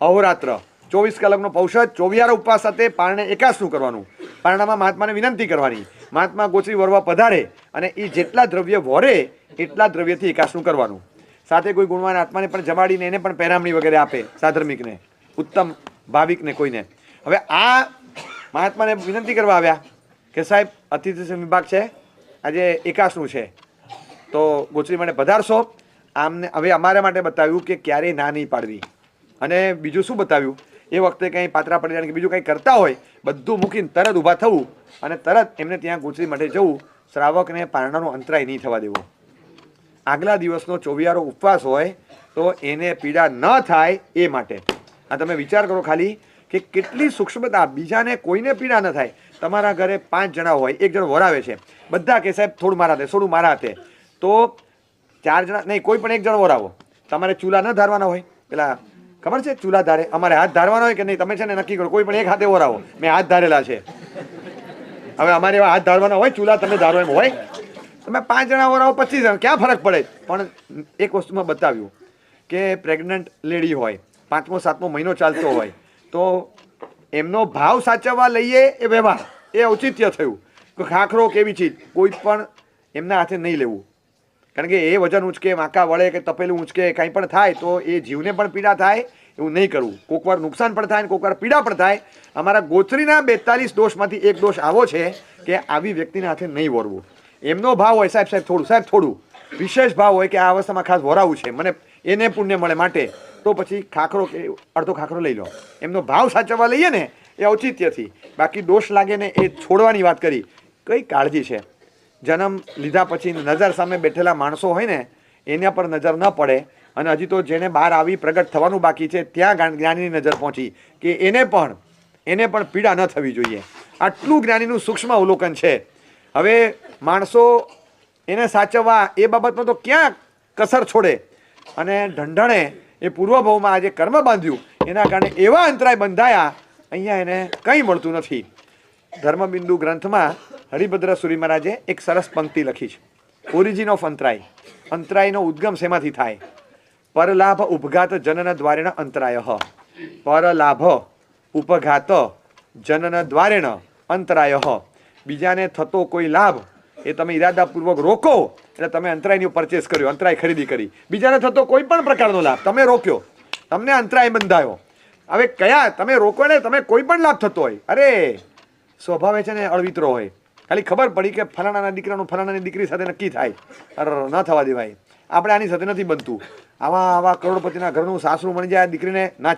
અહોરાત્ર 24 કલાકનો પૌષધ 24 ઉપવાસ સાથે પારણે એકાસનું કરવાનું. પારણામાં મહાત્માને વિનંતી કરવાની, મહાત્મા ગોચરી વરવા પધારે અને એ જેટલા દ્રવ્ય વરે એટલા દ્રવ્યથી એકાસનું કરવાનું. સાથે કોઈ ગુણવાન આત્માને પણ જમાડીને એને પણ પહેરામણી વગેરે આપે, સાધર્મિકને, ઉત્તમ ભાવિકને કોઈને. હવે આ મહાત્માને વિનંતી કરવા આવ્યા કે સાહેબ અતિથિ વિભાગ છે, આજે એકાસનું છે, તો ગોચરી માટે પધારશો. આમને હવે અમારા માટે બતાવ્યું કે ક્યારેય ના નહીં પાડવી. અને બીજું શું બતાવ્યું, એ વખતે કંઈ પાત્રા પડી કે બીજું કંઈ કરતા હોય બધું મૂકીને તરત ઊભા થવું અને તરત એમને ત્યાં ગોચરી માટે જવું. શ્રાવકને પારણાનો અંતરાય નહીં થવા દેવો. આગલા દિવસનો 24 ઉપવાસ હોય તો એને પીડા ન થાય એ માટે. આ તમે વિચાર કરો ખાલી કે કેટલી સૂક્ષ્મતા, બીજાને કોઈને પીડા ન થાય. તમારા ઘરે 5 જણા હોય, એક જણ વરાવે છે, બધા કે સાહેબ થોડું મારા હાથે, થોડું મારા હાથે, તો 4 જણા નહીં, કોઈ પણ એક જણ વરાવો. તમારે ચૂલા ન ધારવાના હોય, પેલા ખબર છે ચૂલા ધારે, અમારે હાથ ધારવાનો હોય કે નહીં, તમે છે ને નક્કી કરો, કોઈ પણ એક હાથે વરાવો. મેં હાથ ધારેલા છે. હવે અમારે એવા હાથ ધારવાના હોય, ચૂલા તમે ધારો એમ હોય. તમે 5 જણા વરાવો, 25 જણા, ક્યાં ફરક પડે. પણ એક વસ્તુમાં બતાવ્યું કે પ્રેગ્નન્ટ લેડી હોય, 5મો 7મો મહિનો ચાલતો હોય, તો એમનો ભાવ સાચવવા લઈએ એ વ્યવહાર, એ ઔચિત્ય થયું. ખાખરો કેવી ચીજ કોઈ પણ એમના હાથે નહીં લેવું, કારણ કે એ વજન ઉંચકે, વાંકા વળે કે તપેલું ઉંચકે, કંઈ પણ થાય તો એ જીવને પણ પીડા થાય, એવું નહીં કરવું. કોક વાર નુકસાન પણ થાય ને કોક વાર પીડા પણ થાય. અમારા ગોચરીના 42 દોષમાંથી એક દોષ આવો છે કે આવી વ્યક્તિના હાથે નહીં વરવું. એમનો ભાવ હોય સાહેબ થોડું વિશેષ ભાવ હોય કે આ અવસ્થામાં ખાસ વરાવું છે, મને એને પુણ્ય મળે માટે, તો પછી ખાખરો કે અડધો ખાખરો લઈ લો. એમનો ભાવ સાચવવા લઈએ ને એ ઔચિત્યથી. બાકી દોષ લાગે ને એ છોડવાની વાત કરી. કઈ કાળજી છે, જન્મ લીધા પછી નજર સામે બેઠેલા માણસો હોય ને એના પર નજર ન પડે. અને હજી તો જેને બહાર આવી પ્રગટ થવાનું બાકી છે ત્યાં જ્ઞાનીની નજર પહોંચી કે એને પણ પીડા ન થવી જોઈએ. આટલું જ્ઞાનીનું સૂક્ષ્મ અવલોકન છે. હવે માણસો એને સાચવવા એ બાબતમાં તો ક્યાં કસર છોડે. અને ઢંઢણે એ પૂર્વભાવમાં આજે કર્મ બાંધ્યું, એના કારણે એવા અંતરાય બંધાયા, અહીંયા એને કંઈ મળતું નથી. ધર્મબિંદુ ગ્રંથમાં હરિભદ્ર સુરી મહારાજે એક સરસ પંક્તિ લખી છે, ઓરિજિન ઓફ અંતરાય. અંતરાયનો ઉદ્ગમ શેમાંથી થાય? પરલાભ ઉપઘાત જનન દ્વારેણ અંતરાય. પરલાભ ઉપઘાત જનન દ્વારેણ અંતરાય. બીજાને થતો કોઈ લાભ એ તમે ઈરાદાપૂર્વક રોકો એટલે તમે અંતરાયની પરચેસ કર્યો, અંતરાય ખરીદી કરી. બીજાને થતો કોઈ પણ પ્રકારનો લાભ તમે રોક્યો, તમને અંતરાય બંધાયો. હવે કયા તમે રોકો ને તમે કોઈ પણ લાભ થતો હોય, અરે સ્વભાવે છે ને અળવિત્રો હોય, ખાલી ખબર પડી કે ફલાણાના દીકરાનું ફલાણાની દીકરી સાથે નક્કી થાય, અરે ન થવા દેવાય, આપણે આની સાથે નથી બનતું. આવા કરોડપતિના ઘરનું સાસરું મળી જાય દીકરીને ના